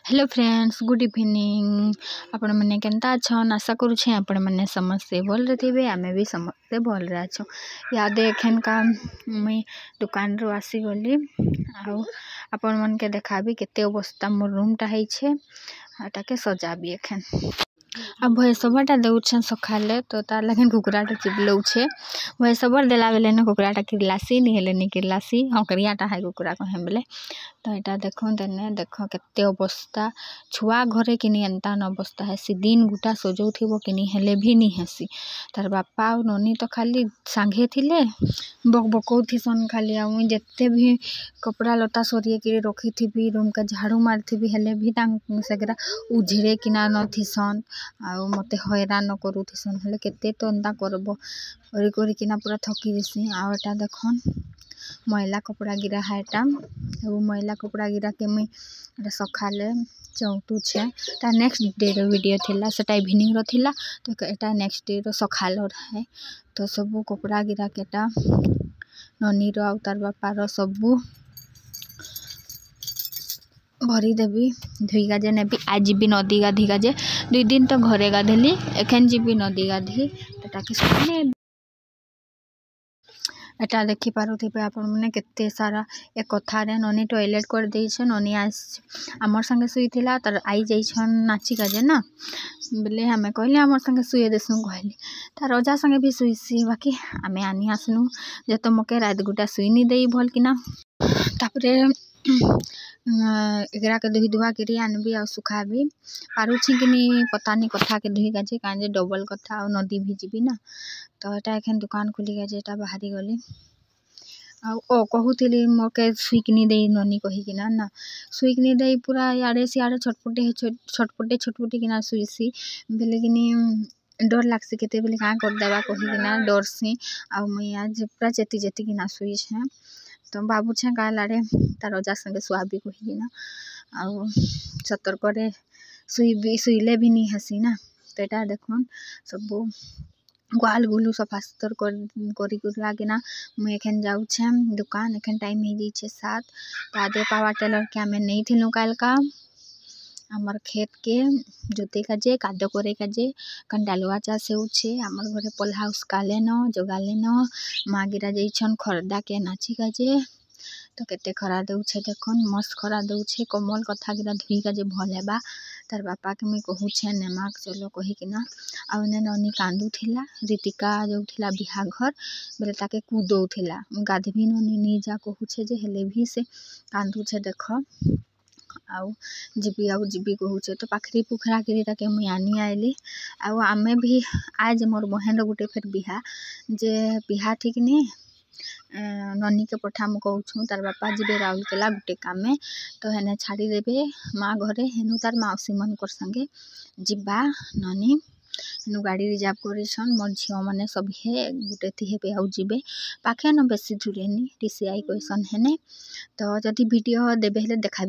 Hello friends, good evening. आपण मैंने केनता अच्छन आशा करुछे आपण मैंने समस्ते भल थे। आम भी समस्ते भल अच्छो। या देखें का मुई दुकान रू आसीगली आपण मन के देखाबी केते अवस्था मोर रूमटा है सजाबी एखेन अब भैसबरटा देउछन सखाले तो तार लगे कुकुराटा चिपलौछे। भैसबर देला बेले न कुकुराटा किरलासी नि हेले नि किरलासी हकरियाटा है कुकुरा कहे बेले। तो यहाँ देखो तेने देख केते अवस्था छुआ घरे किनी एंता न अवस्था है सी दिन गुटा सजौ थी किनी हेले भी नहीं हेसी। तार बापा और ननी तो खाली सांघे थिले बक बकौ थीसन खाली मुई जेते भी कपड़ा लता सरिए कि रखी थी रूम का झाड़ू मारथी हेले भी सेगरा उझेरे किना न थीसन आउ मते हैरान करू थीसन हेले केते तो एंता करबो करी किना पूरा थकी दिसी। आउ एटा देखन मैला कपड़ा गिरा है एटा मैला कपड़ा गिरा के मुई सखाले चौतु छे ता नेक्स्ट डे रो वीडियो थिला सेटा इवनिंग रो थिला। तो एटा नेक्स्ट डे रो सखालो है तो सब कपड़ा गिरा के एटा ननी रो आउ तार बापा रो सबू भरी देवी धुई गाजे नेबी। आज जीबी नदी गाधी गाजे 2 दिन तो घरे गाधेली एखेन जीबी नदी गाधी एटाके सुने। एटा देखि पारुथिबे आपण माने केते सारा एक कथा रे ननी टॉयलेट कर देई छ। ननी आज हमर संगे सुई थिला तर आई जाई छन नाची गाजे ना बेले हमें कहले हमर संगे सुई देसु कहली तार रजा संगे भी सुईसी बाकी आमे आनी आसनु जे तो मके रात गुटा सुई नि देई भल किना तापरे एगरा के धुई धुआ करी आनबी आ सुखाबी पारुछि कि पता नहीं कथा के धुई गाजे काजे डबल कथा और नदी भिजबी ना। तो एटा एखन दुकान खुली गाजे एटा बाहरी गली आ कहूली मोके सुईकनी दे ननी कहीकिना ना सुईकनी दे पूरा याड़े सियाड़े छटपटे किना सुईसी बेले किनी डर लागसी केते बेले का कर देबा कहीकिना डरसी आ मुई आज पूरा चेती किना सुई छे। तो बाबू छे का लाड़े तार रजा संगे सुहाबी कहीकिना आउ सतर्क रे सुईले भी नहीं हसी ना। तो एटा देखन सब ग्वाल गुलू सफा सुतर करी किना मुई एखन जाऊ छे दुकान एखन टाइम हो जाइए 7। तादे पावर टेलर के आमे नहीं थिलु काल का आमर खेत के जोते काजे कादो करे काजे कंडालुआ चाष होउछे आमर घरे पल्हा उसकाले न जोगाले न माँ गिरा जाइछन खरदा के नाची काजे। तो केते खरा देउछे देखन मस्त खरा देउछे कमल कथा गिरा धुई काजे भल हेबा तार बापा के मुई कहू छे नेमाक चलो कहीकिना आउ ने ननी कांदू थिला रीतिका जो थिला बिहा घर बेले ताके कूदौ थिला गाधबी ननी नी जा कहू छे जे हेले भी से कांदू छे देख आउ जीबी कहू छे। तो पाखरी पुखरा गिरी ताके मुई आनी आइली आउ आमे भी आज मोर बहन गुटे फेर बिहा ठीक नी ननी के पठा मु कहूँ तार बापा जीबे राउरकेला गुटे कामे तो हेने छाड़ी देबे माँ घरे हेनु तार मौसी मन कर संगे जीबा ननी हेनु गाड़ी रिजर्व करिछन मोर झियो माने सब हे गुटे थी हेबे आउ जीबे पाखे न बेसी दूरे नी DCI कहसन हेने। तो जदि वीडियो देबे हेले देखा।